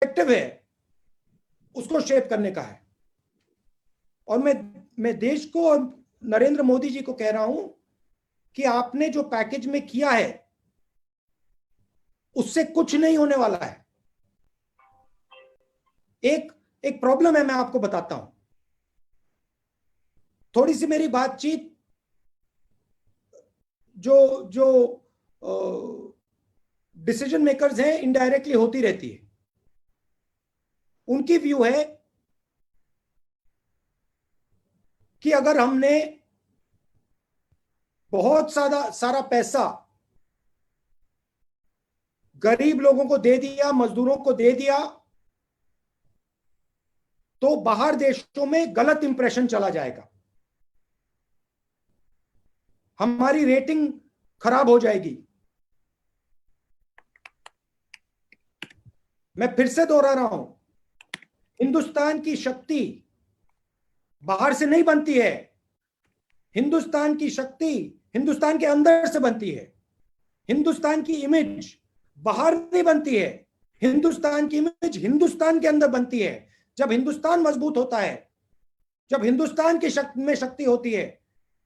Perspective है उसको shape करने का है। और मैं देश को और नरेंद्र मोदी जी को कह रहा हूं कि आपने जो पैकेज में किया है उससे कुछ नहीं होने वाला है। एक एक प्रॉब्लम है, मैं आपको बताता हूं। थोड़ी सी मेरी बातचीत जो जो डिसीजन मेकर्स हैं इनडायरेक्टली होती रहती है। उनकी व्यू है कि अगर हमने बहुत सारा पैसा गरीब लोगों को दे दिया, मजदूरों को दे दिया, तो बाहर देशों में गलत इंप्रेशन चला जाएगा, हमारी रेटिंग खराब हो जाएगी। मैं फिर से दोहरा रहा हूं, हिंदुस्तान की शक्ति बाहर से नहीं बनती है। हिंदुस्तान की शक्ति हिंदुस्तान के अंदर से बनती है। हिंदुस्तान की इमेज बाहर नहीं बनती है, हिंदुस्तान की इमेज हिंदुस्तान के अंदर बनती है। जब हिंदुस्तान मजबूत होता है, जब हिंदुस्तान की शक्ति में शक्ति होती है,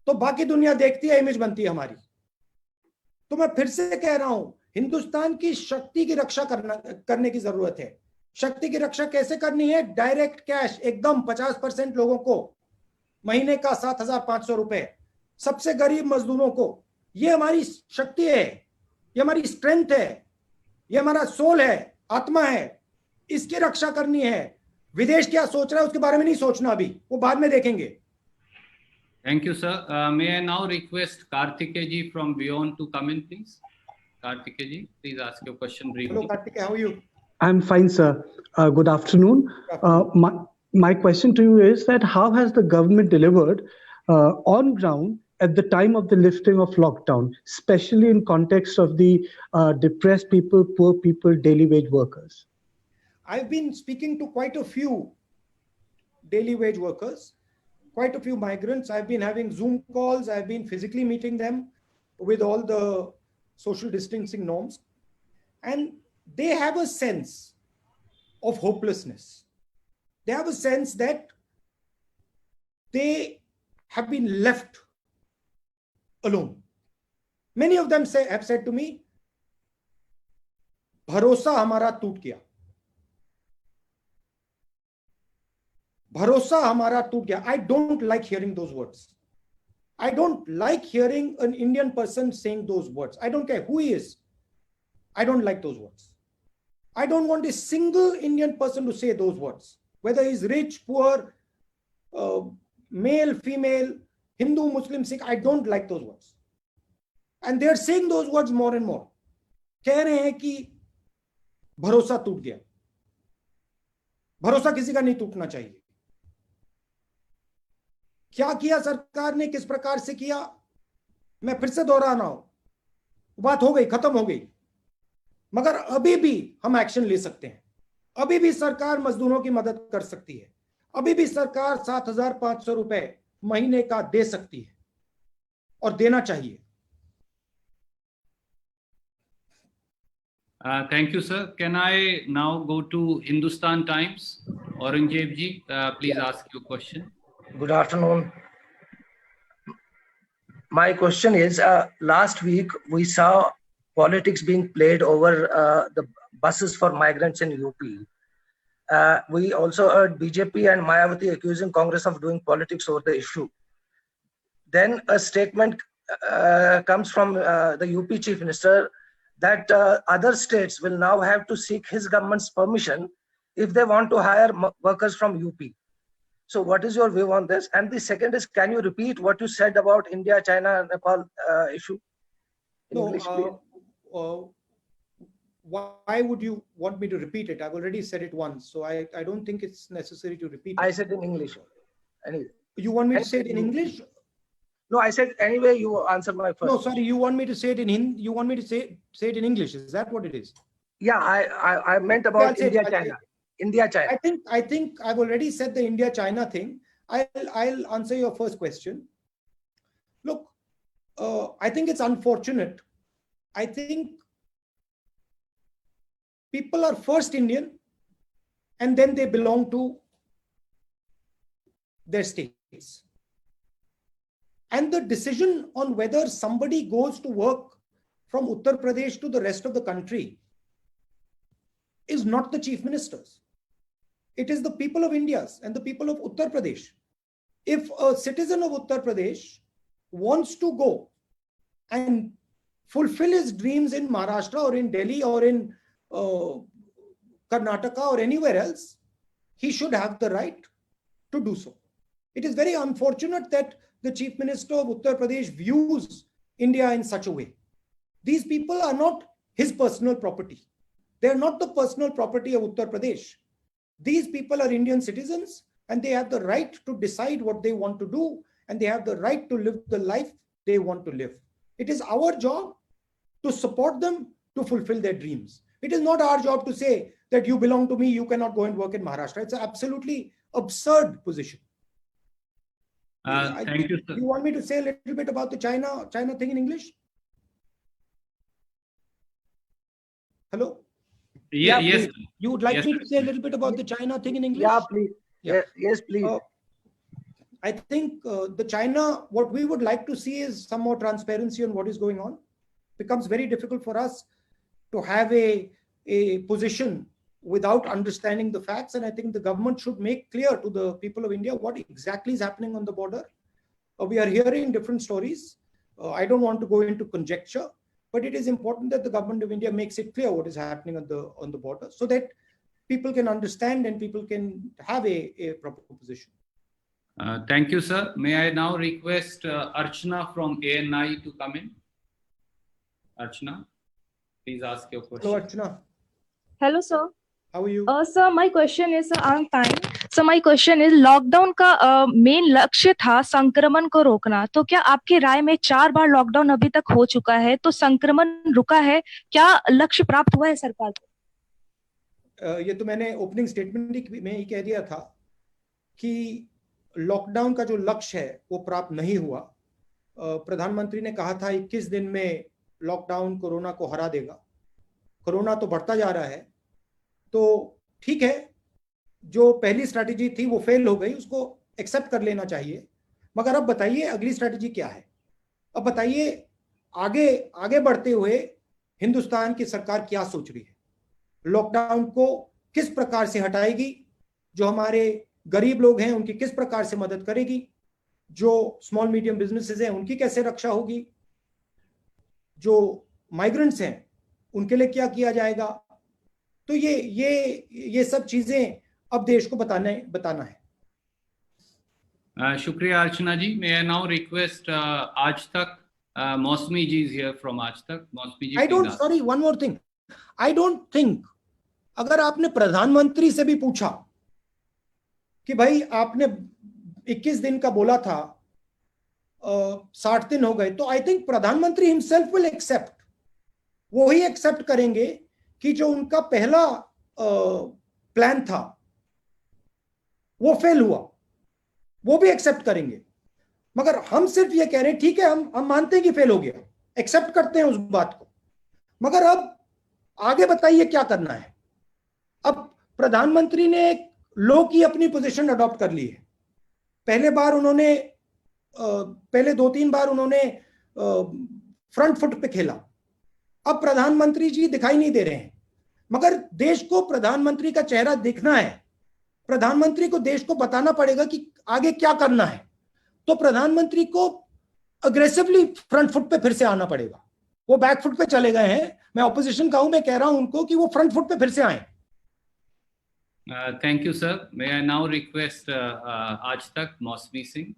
तो बाकी दुनिया देखती है, इमेज बनती है हमारी। तो मैं फिर से कह रहा हूं, हिंदुस्तान की शक्ति की रक्षा करने की जरूरत है। शक्ति की रक्षा कैसे करनी है? डायरेक्ट कैश एकदम 50% लोगों को महीने का 7,500 रुपए, सबसे गरीब मजदूरों को। ये हमारी शक्ति है, ये हमारी स्ट्रेंथ है, ये हमारा सोल है, आत्मा है। इसकी रक्षा करनी है। विदेश क्या सोच रहा है उसके बारे में नहीं सोचना, अभी वो बाद में देखेंगे। Thank you, sir. May I now request Karthikeya ji from Beyond to come in, please? Karthikeya ji, please ask your question briefly. Hello, Karthikeya, how are you? I'm fine, sir. Good afternoon. My question to you is that how has the government delivered on ground at the time of the lifting of lockdown, especially in context of the depressed people, poor people, daily wage workers? I've been speaking to quite a few daily wage workers, quite a few migrants. I've been having Zoom calls. I've been physically meeting them with all the social distancing norms. And they have a sense of hopelessness. They have a sense that they have been left alone. Many of them have said to me, भरोसा हमारा टूट गया, भरोसा हमारा टूट गया. I don't like hearing those words. I don't like hearing an Indian person saying those words. I don't care who he is. I don't like those words. I don't want a single Indian person to say those words, whether he's rich, poor, male, female, Hindu, Muslim, Sikh. I don't like those words. And they're saying those words more and more. कह रहे हैं कि भरोसा टूट गया. भरोसा किसी का नहीं टूटना चाहिए. क्या किया सरकार ने, किस प्रकार से किया, मैं फिर से दोहरा रहा हूं. बात हो गई, खत्म हो गई. मगर अभी भी हम एक्शन ले सकते हैं. अभी भी सरकार मजदूरों की मदद कर सकती है. अभी भी सरकार 7,500 रुपए महीने का दे सकती है और देना चाहिए. Thank you, sir. Can I now go to Hindustan Times? Aurangzeb ji, please ask your question. Good afternoon. My question is, last week we saw politics being played over the buses for migrants in UP. We also heard BJP and Mayawati accusing Congress of doing politics over the issue. Then a statement comes from the UP Chief Minister that other states will now have to seek his government's permission if they want to hire workers from UP. So what is your view on this? And the second is, can you repeat what you said about India, China, Nepal issue? No, why would you want me to repeat it? I've already said it once, so I don't think it's necessary to repeat it. I said in English. Anyway. You want me to say it in English? No, I said anyway. You answer my first. No, sorry. You want me to say it in Hindi? You want me to say it in English? Is that what it is? Yeah, I meant about India, China. India, China. I think I've already said the India, China thing. I'll answer your first question. Look, I think it's unfortunate. I think people are first Indian and then they belong to their states. And the decision on whether somebody goes to work from Uttar Pradesh to the rest of the country is not the chief minister's. It is the people of India's and the people of Uttar Pradesh. If a citizen of Uttar Pradesh wants to go and fulfill his dreams in Maharashtra or in Delhi or in Karnataka or anywhere else, he should have the right to do so. It is very unfortunate that the Chief Minister of Uttar Pradesh views India in such a way. These people are not his personal property. They are not the personal property of Uttar Pradesh. These people are Indian citizens and they have the right to decide what they want to do and they have the right to live the life they want to live. It is our job to support them to fulfill their dreams. It is not our job to say that you belong to me, you cannot go and work in Maharashtra. It's an absolutely absurd position. Thank you, sir. You want me to say a little bit about the China thing in English? Hello? Yes. Please. You would like Yes, me sir. to say a little bit about the China thing in English? Yeah, please. Yeah. Yes, please. I think the China, what we would like to see is some more transparency on what is going on. It becomes very difficult for us to have a position without understanding the facts. And I think the government should make clear to the people of India what exactly is happening on the border. We are hearing different stories. I don't want to go into conjecture, but it is important that the government of India makes it clear what is happening on the border so that people can understand and people can have a proper position. Thank you, sir. May I now request Archana from ANI to come in? Archana, please ask your question. Hello, Archana. Hello, sir. How are you? Sir, my question is, I'm fine. So my question is, lockdown का main लक्ष्य था संक्रमण को रोकना. तो क्या आपकी राय में 4 बार लॉकडाउन अभी तक हो चुका है, तो संक्रमण रुका है? क्या लक्ष्य प्राप्त हुआ है सरकार को? ये तो मैंने ओपनिंग स्टेटमेंट में ही कह दिया था कि लॉकडाउन का जो लक्ष्य है वो प्राप्त नहीं हुआ. प्रधानमंत्री ने कहा था 21 दिन में लॉकडाउन कोरोना को हरा देगा. कोरोना तो बढ़ता जा रहा है, तो ठीक है, जो पहली स्ट्रैटेजी थी वो फेल हो गई, उसको एक्सेप्ट कर लेना चाहिए. मगर अब बताइए अगली स्ट्रैटेजी क्या है? अब बताइए आगे बढ़ते हुए हिंदुस्तान की सरकार क्या सोच रही है? लॉकडाउन को किस प्रकार से हटाएगी? जो हमारे गरीब लोग हैं उनकी किस प्रकार से मदद करेगी? जो स्मॉल मीडियम बिजनेसेस हैं उनकी कैसे रक्षा होगी? जो माइग्रेंट्स हैं उनके लिए क्या किया जाएगा? तो ये सब चीजें अब देश को बताना है. शुक्रिया अर्चना जी. May I now request आज तक मौसमी जी is here from आज तक. मौसमी जी, one more thing. I don't think अगर आपने प्रधानमंत्री से भी पूछा कि भाई आपने 21 दिन का बोला था, 60 दिन हो गए, तो आई थिंक प्रधानमंत्री हिमसेल्फ विल एक्सेप्ट. वो ही एक्सेप्ट करेंगे कि जो उनका पहला प्लान था वो फेल हुआ, वो भी एक्सेप्ट करेंगे. मगर हम सिर्फ ये कह रहे हैं ठीक है, हम मानते हैं कि फेल हो गया, एक्सेप्ट करते हैं उस बात को, मगर अब आगे बताइए क्या करना है. अब प्रधानमंत्री ने एक लो की अपनी पोजीशन अडॉप्ट कर ली है. पहले 2-3 बार उन्होंने फ्रंट फुट पे खेला. अब प्रधानमंत्री जी दिखाई नहीं दे रहे हैं, मगर देश को प्रधानमंत्री का चेहरा दिखना है. प्रधानमंत्री को देश को बताना पड़ेगा कि आगे क्या करना है. तो प्रधानमंत्री को अग्रेसिवली फ्रंट फुट पे फिर से आना पड़ेगा. वो बैक फुट पे चले गए हैं. मैं ऑपोजिशन का हूं, मैं कह रहा हूं उनको कि वो फ्रंट फुट पे फिर से आए. Thank you, sir. May I now request Aaj Tak, Mausmi Singh?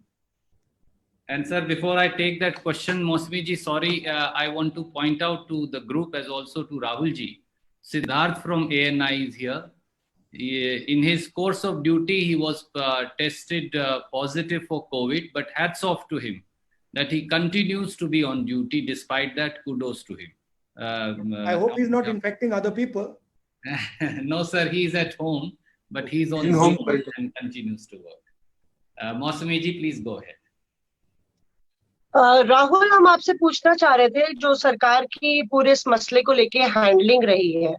And sir, before I take that question, Mausmi ji, sorry, I want to point out to the group as also to Rahul ji. Siddharth from ANI is here. In his course of duty, he was tested positive for COVID, but hats off to him that he continues to be on duty. Despite that, kudos to him. I hope he's not infecting other people. No, sir, he's at home, but he's on Zoom and continues to work. Mausami ji, please go ahead. Rahul, हम आपसे पूछना चाह रहे थे, जो सरकार की पूरे इस मसले को लेके हैंडलिंग रही है,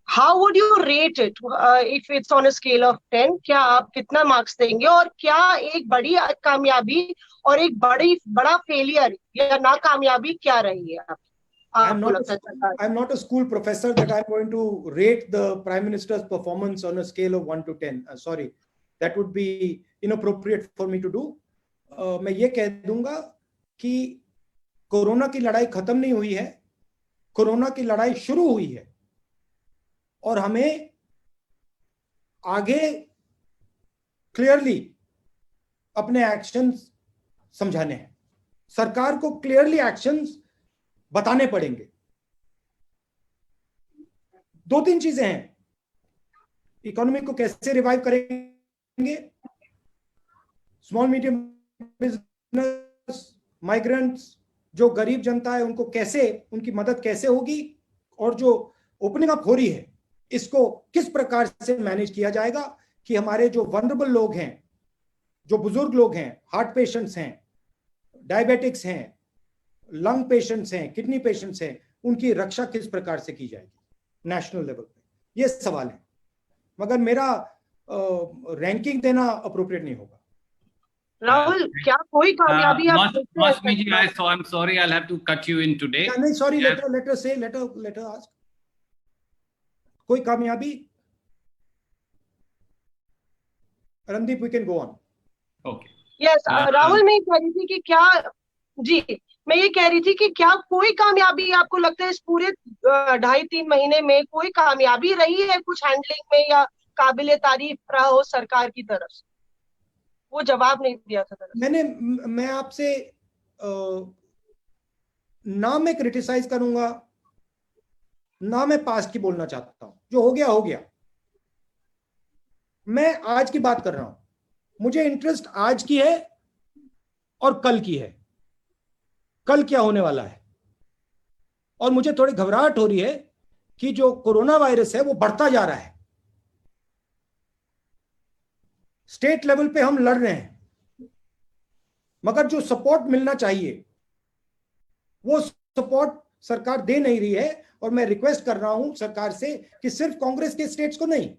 how would you rate it if it's on a scale of 10? क्या आप कितना मार्क्स देंगे, और क्या एक बड़ी कामयाबी और एक बड़ा फेलियर या नाकामयाबी क्या रही है I'm not a school professor that I'm going to rate the Prime Minister's performance on a scale of 1 to 10. Sorry, that would be inappropriate for me to do. मैं ये कह दूंगा कि कोरोना की लड़ाई खत्म नहीं हुई है, कोरोना की लड़ाई शुरू हुई है और हमें आगे क्लियरली अपने एक्शंस समझाने हैं। सरकार को क्लियरली एक्शंस बताने पड़ेंगे। 2-3 चीजें हैं। इकोनॉमी को कैसे रिवाइव करेंगे, स्मॉल मीडियम बिजनेस, माइग्रेंट्स, जो गरीब जनता है उनको कैसे, उनकी मदद कैसे होगी, और जो ओपनिंग अप हो रही है इसको किस प्रकार से मैनेज किया जाएगा कि हमारे जो वनरेबल लोग हैं, जो बुजुर्ग लोग हैं, हार्ट पेशेंट्स हैं, डायबिटिक्स हैं, लंग पेशेंट्स हैं, किडनी पेशेंट्स हैं, उनकी रक्षा किस प्रकार से की जाएगी नेशनल लेवल पे। ये सवाल है, मगर मेरा रैंकिंग देना अप्रोप्रिएट नहीं होगा। राहुल, क्या कोई कामयाबी Mosmi ji, I'm sorry, I'll have to cut you in today. नहीं, sorry, let her ask. कोई कामयाबी? Randeep, we can go on. Okay. Yes, Rahul, मैं कह रही थी कि क्या, जी मैं ये कह रही थी कि क्या कोई कामयाबी आपको लगता है इस पूरे 2.5-3 महीने में कोई कामयाबी रही है कुछ हैंडलिंग में, या काबिले तारीफ रहा हो सरकार की तरफ से? वो जवाब नहीं दिया था। मैं आपसे ना मैं क्रिटिसाइज करूंगा, ना मैं पास्ट की बोलना चाहता हूं। जो हो गया हो गया। मैं आज की बात कर रहा हूं। मुझे इंटरेस्ट आज की है और कल की है, कल क्या होने वाला है। और मुझे थोड़ी घबराहट हो रही है कि जो कोरोना वायरस है वो बढ़ता जा रहा है। स्टेट लेवल पे हम लड़ रहे हैं, मगर जो सपोर्ट मिलना चाहिए वो सपोर्ट सरकार दे नहीं रही है। और मैं रिक्वेस्ट कर रहा हूं सरकार से कि सिर्फ कांग्रेस के स्टेट्स को नहीं,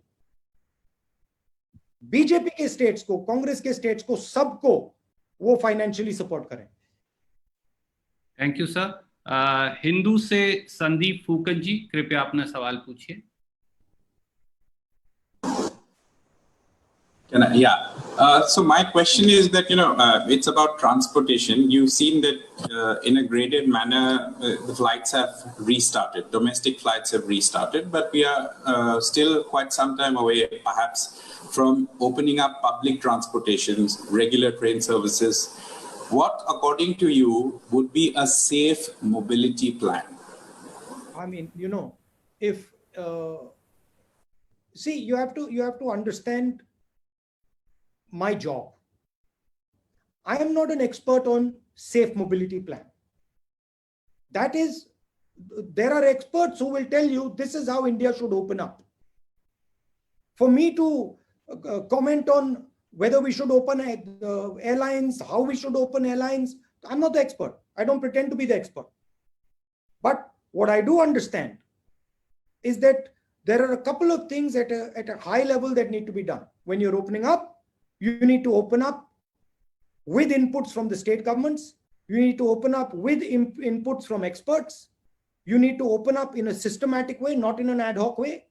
बीजेपी के स्टेट्स को, कांग्रेस के स्टेट्स को, सबको वो फाइनेंशियली सपोर्ट करें। Thank you sir. हिंदू से संदीप फूकन जी, कृपया अपना सवाल पूछिए। So my question is that, it's about transportation. You've seen that in a graded manner, the flights have restarted. Domestic flights have restarted, but we are still quite some time away, perhaps, from opening up public transportations, regular train services. What, according to you, would be a safe mobility plan? I mean, if see, you have to understand my job. I am not an expert on safe mobility plan. That is, there are experts who will tell you this is how India should open up. For me to comment on whether we should open airlines, how we should open airlines, I'm not the expert. I don't pretend to be the expert. But what I do understand is that there are a couple of things at a high level that need to be done. When you're opening up, you need to open up with inputs from the state governments. You need to open up with inputs from experts. You need to open up in a systematic way, not in an ad hoc way.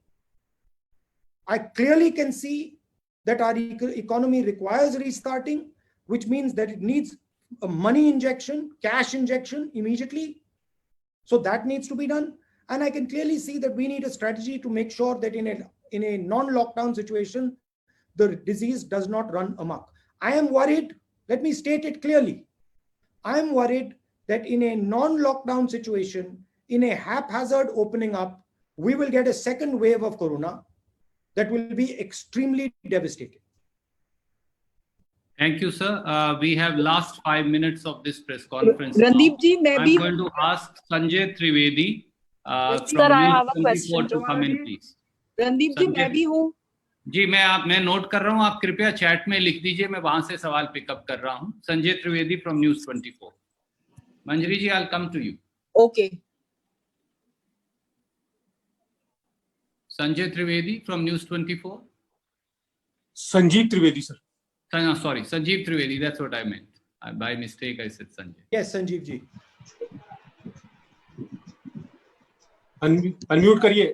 I clearly can see that our economy requires restarting, which means that it needs a money injection, cash injection immediately. So that needs to be done. And I can clearly see that we need a strategy to make sure that in a non-lockdown situation, the disease does not run amok. I am worried, let me state it clearly. I am worried that in a non-lockdown situation, in a haphazard opening up, we will get a second wave of corona that will be extremely devastating. Thank you, sir. We have last 5 minutes of this press conference. Randeep ji, I'm going to ask Sanjay Trivedi Yes, from sir, I News have a 24 question. to come in, please. Randeep जी, मैं भी हूँ। जी, मैं note कर रहा हूँ, आप कृपया chat में लिख दीजिए, मैं वहां से सवाल पिकअप कर रहा हूँ। Sanjay Trivedi from news 24। Manjari ji, I'll come to you. Okay. Sanjay Trivedi from News 24. Sanjeev Trivedi, sir. No, sorry, Sanjeev Trivedi. That's what I meant. By mistake, I said Sanjay. Yes, Sanjeev ji. Unmute करिए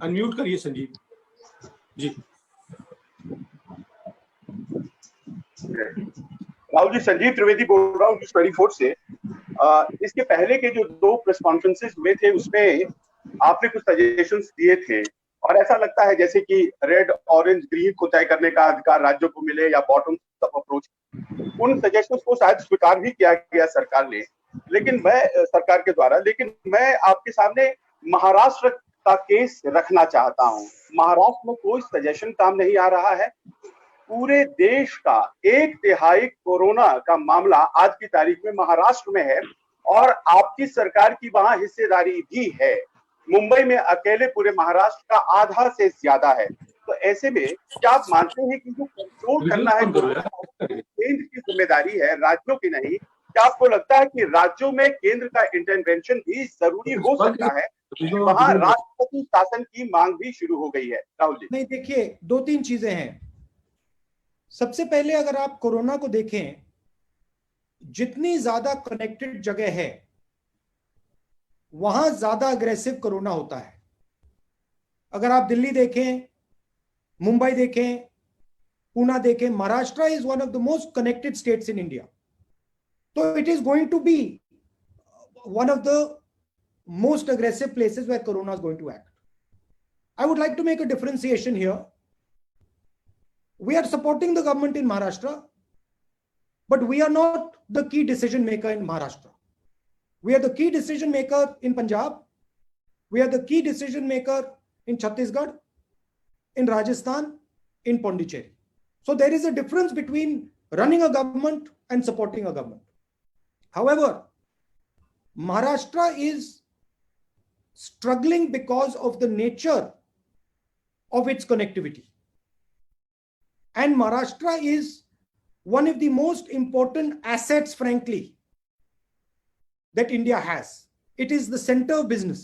संजीव जी। राहुल जी, संजीव त्रिवेदी बोल रहा हूँ news 24 से। इसके पहले के जो 2 press conferences हुए थे उसमें आपने कुछ सजेशंस दिए थे और ऐसा लगता है जैसे कि रेड ऑरेंज ग्रीन को तय करने का अधिकार राज्यों को मिले या बॉटम अप अप्रोच। उन सजेशंस को शायद स्वीकार भी किया गया सरकार ने, लेकिन सरकार के द्वारा, लेकिन मैं आपके सामने महाराष्ट्र का केस रखना चाहता हूं। महाराष्ट्र में कोई सजेशन काम नहीं आ रहा है। पूरे देश का 1/3 कोरोना का मामला आज की तारीख में महाराष्ट्र में है और आपकी सरकार की वहां हिस्सेदारी भी है। मुंबई में अकेले पूरे महाराष्ट्र का आधा से ज्यादा है। तो ऐसे में क्या आप मानते हैं कि जो कंट्रोल करना है केंद्र की जिम्मेदारी है, राज्यों की नहीं? क्या आपको लगता है कि राज्यों में केंद्र का इंटरवेंशन भी जरूरी हो सकता है? वहां राष्ट्रपति शासन की मांग भी शुरू हो गई है। राहुल जी, नहीं, देखिए 2-3 चीजें हैं। सबसे पहले अगर आप कोरोना को देखें, जितनी ज्यादा कनेक्टेड जगह है वहां ज्यादा अग्रेसिव कोरोना होता है। अगर आप दिल्ली देखें, मुंबई देखें, पूना देखें, Maharashtra is one of the most connected states in India. तो it is going to be one of the most aggressive places where corona is going to act. I would like to make a differentiation here. We are supporting the government in Maharashtra, but we are not the key decision maker in Maharashtra. We are the key decision maker in Punjab. We are the key decision maker in Chhattisgarh, in Rajasthan, in Pondicherry. So there is a difference between running a government and supporting a government. However, Maharashtra is struggling because of the nature of its connectivity. And Maharashtra is one of the most important assets, frankly, that India has. It is the center of business.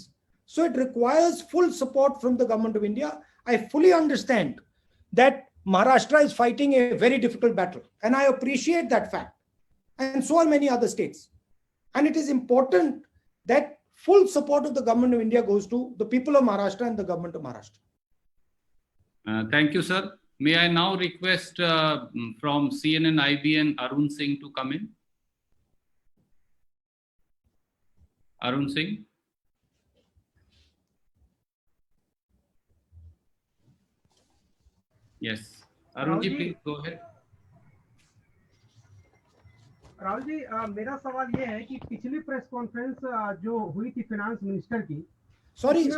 So it requires full support from the government of India. I fully understand that Maharashtra is fighting a very difficult battle, and I appreciate that fact. And so are many other states. And it is important that full support of the government of India goes to the people of Maharashtra and the government of Maharashtra. Thank you, sir. May I now request from CNN IBN Arun Singh to come in? Arun Singh. Yes. Arun ji, please go ahead. Rahul ji, मेरा सवाल ये है कि पिछली press conference जो हुई थी finance minister की, सॉरी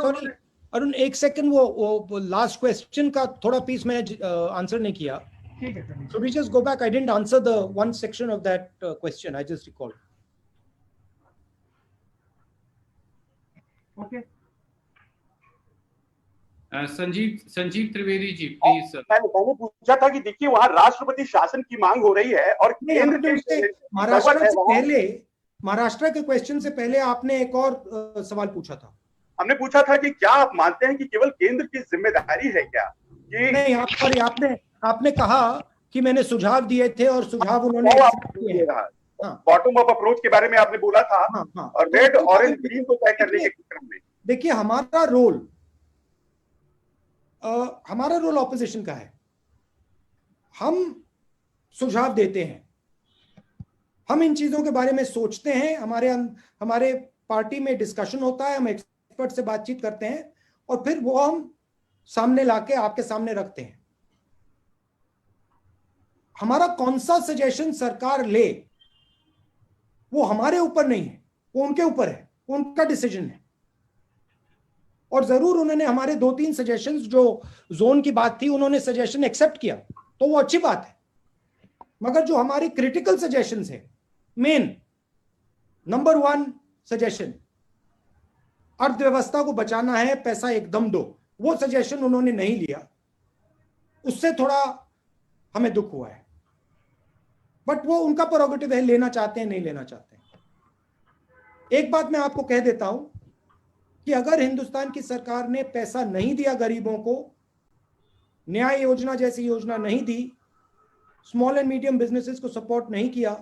अरुण, 1 सेकंड, वो लास्ट क्वेश्चन का थोड़ा पीस मैंने आंसर नहीं किया। ठीक है sir. So we just go back. I didn't answer the one section of that question. I just recalled. Okay. Sanjeev Trivedi ji, please sir. मैंने पूछा था कि देखिए वहां राष्ट्रपति शासन की मांग हो रही है और केंद्र के महाराष्ट्र के क्वेश्चन से पहले आपने एक और सवाल पूछा था। हमने पूछा था कि क्या आप मानते हैं कि केवल केंद्र की जिम्मेदारी है क्या? नहीं, आपने कहा कि मैंने सुझाव दिए थे और सुझाव उन्होंने बॉटम अप अप्रोच के बारे में आपने बोला था। और रेड ऑरेंज ग्रीन को तय करने के क्रम में देखिए हमारा रोल ऑपोजिशन का है। हम सुझाव देते हैं, हम इन चीजों के बारे में सोचते हैं, हमारे पार्टी में डिस्कशन होता है, हम एक्सपर्ट से बातचीत करते हैं और फिर वो हम सामने लाके आपके सामने रखते हैं। हमारा कौन सा सजेशन सरकार ले वो हमारे ऊपर नहीं है, वो उनके ऊपर है, वो उनका डिसीजन है। और जरूर उन्होंने हमारे 2-3 सजेशंस, जो जोन की बात थी, उन्होंने सजेशन एक्सेप्ट किया तो वो अच्छी बात है। मगर जो हमारी क्रिटिकल सजेशंस है, मेन नंबर 1 सजेशन, अर्थव्यवस्था को बचाना है, पैसा एकदम दो, वो सजेशन उन्होंने नहीं लिया, उससे थोड़ा हमें दुख हुआ है। बट वो उनका प्रोरोगेटिव है, लेना चाहते हैं नहीं लेना चाहते हैं। एक बात मैं आपको कह देता हूं कि अगर हिंदुस्तान की सरकार ने पैसा नहीं दिया गरीबों को, न्याय योजना जैसी योजना नहीं दी, स्मॉल एंड मीडियम बिजनेसेस को सपोर्ट नहीं किया,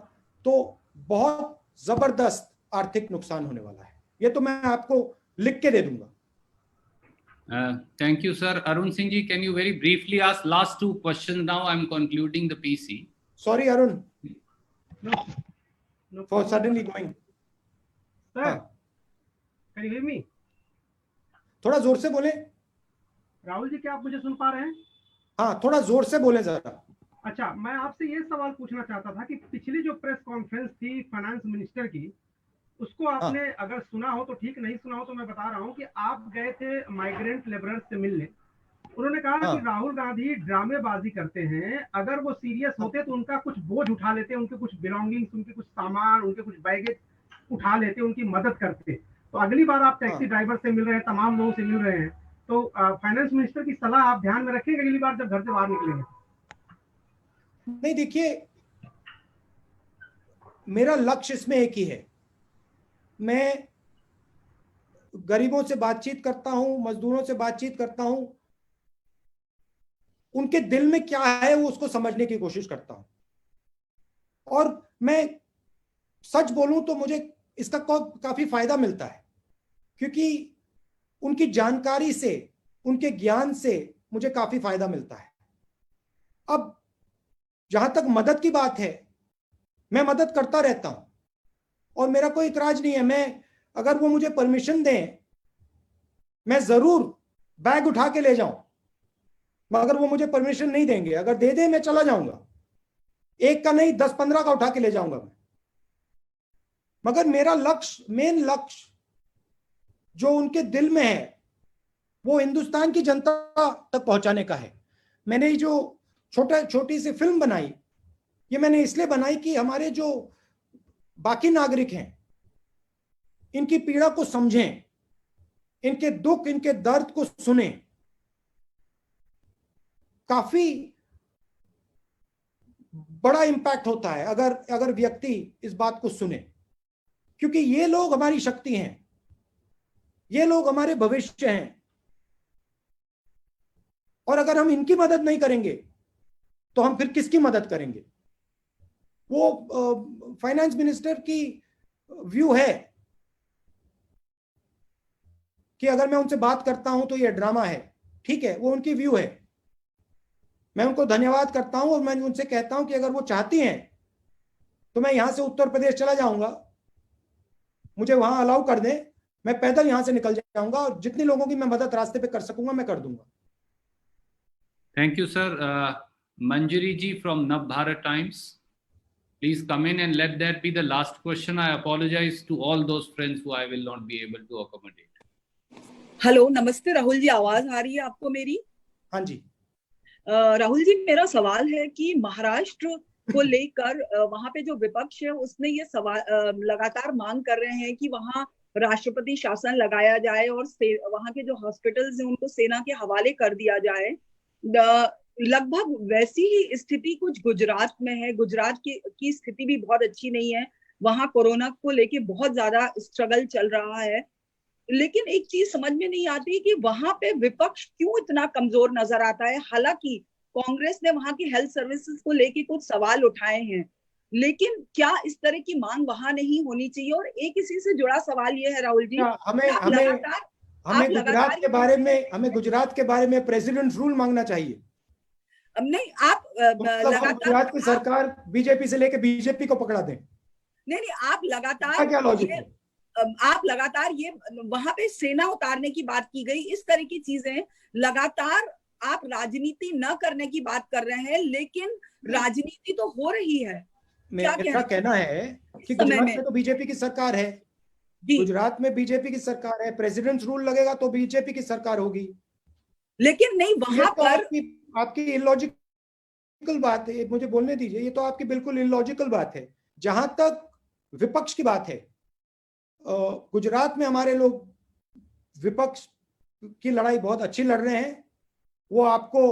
तो बहुत जबरदस्त आर्थिक नुकसान होने वाला है। ये तो मैं आपको लिख के दे दूंगा। Thank you, sir. Arun Singh ji, can you very briefly ask last two questions? Now I'm concluding the PC. Sorry, Arun, No for problem. suddenly going. Sir, हाँ, can you hear me? थोड़ा जोर से बोले। राहुल जी, क्या आप मुझे सुन पा रहे हैं? हाँ, थोड़ा जोर से बोले जरा। अच्छा, मैं आपसे ये सवाल पूछना चाहता था कि पिछली जो प्रेस कॉन्फ्रेंस थी फाइनेंस मिनिस्टर की, उसको आपने अगर सुना हो तो ठीक, नहीं सुना हो तो मैं बता रहा हूँ कि आप गए थे माइग्रेंट लेबरर्स से मिलने। उन्होंने कहा कि राहुल गांधी ड्रामेबाजी करते हैं, अगर वो सीरियस होते तो उनका कुछ बोझ उठा लेते, उनके कुछ बिलोंगिंग्स, उनके कुछ सामान, उनके कुछ बैगेज उठा लेते, उनकी मदद करते। तो अगली बार आप टैक्सी ड्राइवर से मिल रहे हैं, तमाम लोगों से मिल रहे हैं, तो फाइनेंस मिनिस्टर की सलाह आप ध्यान में रखेंगे अगली बार जब घर से बाहर निकलेंगे? नहीं, देखिए, मेरा लक्ष्य इसमें एक ही है। मैं गरीबों से बातचीत करता हूं, मजदूरों से बातचीत करता हूं, उनके दिल में क्या है वो उसको समझने की कोशिश करता हूं। और मैं सच बोलूं तो मुझे इसका काफी फायदा मिलता है, क्योंकि उनकी जानकारी से, उनके ज्ञान से मुझे काफी फायदा मिलता है। अब जहां तक मदद की बात है, मैं मदद करता रहता हूं और मेरा कोई इतराज नहीं है। मैं, अगर वो मुझे परमिशन दें, मैं जरूर बैग उठा के ले जाऊं, मगर वो मुझे परमिशन नहीं देंगे। अगर दे दें, मैं चला जाऊंगा, एक का नहीं 10-15 का उठा के ले जाऊंगा मैं। मगर मेरा लक्ष्य, मेन लक्ष्य जो उनके दिल में है, वो हिंदुस्तान की जनता तक पहुंचाने का है। मैंने ये जो छोटी सी फिल्म बनाई, ये मैंने इसलिए बनाई कि हमारे जो बाकी नागरिक हैं, इनकी पीड़ा को समझें, इनके दुख, इनके दर्द को सुने। काफी बड़ा इंपैक्ट होता है अगर व्यक्ति इस बात को सुने, क्योंकि ये लोग हमारी शक्ति हैं, ये लोग हमारे भविष्य हैं। और अगर हम इनकी मदद नहीं करेंगे तो हम फिर किसकी मदद करेंगे? वो फाइनेंस मिनिस्टर की व्यू है कि अगर मैं उनसे बात करता हूं तो ये ड्रामा है। ठीक है, वो उनकी व्यू है, मैं उनको धन्यवाद करता हूं और मैं उनसे कहता हूं कि अगर वो चाहती हैं तो मैं यहां से उत्तर प्रदेश चला जाऊंगा, मुझे वहां अलाउ कर दें, मैं पैदल यहां से निकल जाऊंगा और जितने लोगों की मैं मदद रास्ते पे कर सकूंगा मैं कर दूंगा। Thank you sir. Manjari ji from Navbharat Times, please come in and let that be the last question. I apologize to all those friends who I will not be able to accommodate. Hello, नमस्ते राहुल जी, आवाज आ रही है आपको मेरी? हाँ जी। राहुल जी, मेरा सवाल है कि महाराष्ट्र को लेकर वहां पे जो विपक्ष है उसने ये सवाल लगातार मांग कर रहे हैं कि वहां राष्ट्रपति शासन लगाया जाए और वहां के जो हॉस्पिटल्स हैं उनको सेना के हवाले कर दिया जाए। लगभग वैसी ही स्थिति कुछ गुजरात में है। गुजरात की स्थिति भी बहुत अच्छी नहीं है, वहां कोरोना को लेके बहुत ज्यादा स्ट्रगल चल रहा है। लेकिन एक चीज समझ में नहीं आती कि वहां पे विपक्ष क्यों इतना कमजोर नजर आता है। हालांकि कांग्रेस ने वहां की हेल्थ सर्विसेज को लेके कुछ सवाल उठाए हैं, लेकिन क्या इस तरह की मांग वहां नहीं होनी चाहिए? और एक इसी से जुड़ा सवाल ये है राहुल जी, हमें गुजरात के बारे में प्रेसिडेंट रूल मांगना चाहिए। नहीं, आप लगातार गुजरात की सरकार बीजेपी से लेके बीजेपी को पकड़ा दें। नहीं, आप लगातार क्या लॉजिक है? आप लगातार ये वहां पे सेना उतारने की बात की गई, इस तरह की चीजें लगातार आप राजनीति न करने की बात कर रहे हैं, लेकिन राजनीति तो हो रही है। मेरा कहना है कि गुजरात में तो बीजेपी की सरकार है, गुजरात में बीजेपी की सरकार है, प्रेसिडेंट रूल लगेगा तो बीजेपी की सरकार होगी। लेकिन नहीं, वहां पर आपकी इलॉजिकल बात है, मुझे बोलने दीजिए। ये तो आपकी बिल्कुल इलॉजिकल बात है। जहां तक विपक्ष की बात है, गुजरात में हमारे लोग विपक्ष की लड़ाई बहुत अच्छी लड़ रहे हैं। वो आपको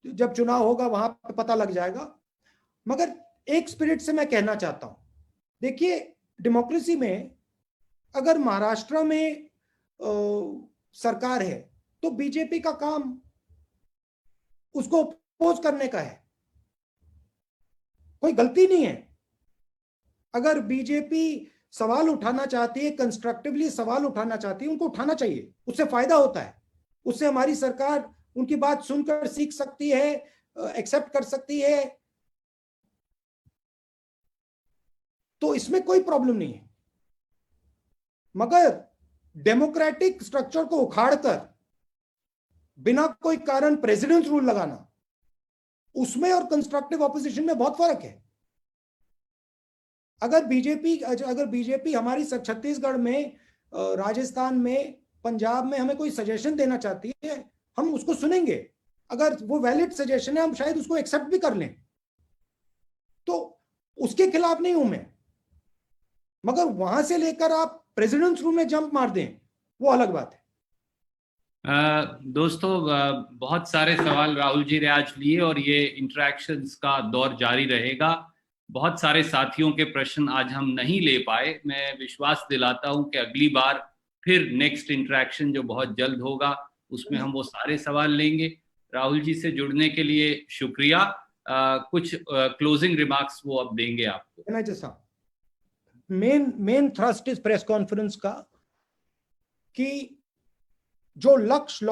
जब चुनाव होगा वहां पे पता लग जाएगा। मगर एक स्पिरिट से मैं कहना चाहता हूं, देखिए, डेमोक्रेसी में अगर महाराष्ट्र में सरकार है, तो बीजेपी का काम उसको अपोज करने का है, कोई गलती नहीं है। अगर बीजेपी सवाल उठाना चाहती है, कंस्ट्रक्टिवली सवाल उठाना चाहती है, उनको उठाना चाहिए, उससे फायदा होता है, उससे हमारी सरकार उनकी बात सुनकर सीख सकती है, एक्सेप्ट कर सकती है, तो इसमें कोई प्रॉब्लम नहीं है। मगर डेमोक्रेटिक स्ट्रक्चर को उखाड़कर बिना कोई कारण प्रेसिडेंट रूल लगाना, उसमें और कंस्ट्रक्टिव ऑपोजिशन में बहुत फर्क है। अगर बीजेपी हमारी छत्तीसगढ़ में, राजस्थान में, पंजाब में हमें कोई सजेशन देना चाहती है, हम उसको सुनेंगे। अगर वो वैलिड सजेशन है, हम शायद उसको एक्सेप्ट भी कर लें, तो उसके खिलाफ नहीं हूं मैं। मगर वहां से लेकर आप प्रेसिडेंट्स रूम में जंप मार दें, वो अलग बात है। दोस्तों, बहुत सारे सवाल राहुल जी ने आज लिए और ये इंटरेक्शंस का दौर जारी रहेगा। बहुत सारे साथियों के प्रश्न आज हम नहीं ले पाए। मैं विश्वास दिलाता हूं कि अगली बार फिर नेक्स्ट इंटरेक्शन जो बहुत जल्द होगा, उसमें हम वो सारे सवाल लेंगे। राहुल जी से जुड़ने के लिए शुक्रिया। कुछ क्लोजिंग रिमार्क्स वो अब देंगे आपको। जैसा मेन थ्रस्ट इस प्रेस कॉन्फ्रेंस का कि जो लक्ष्य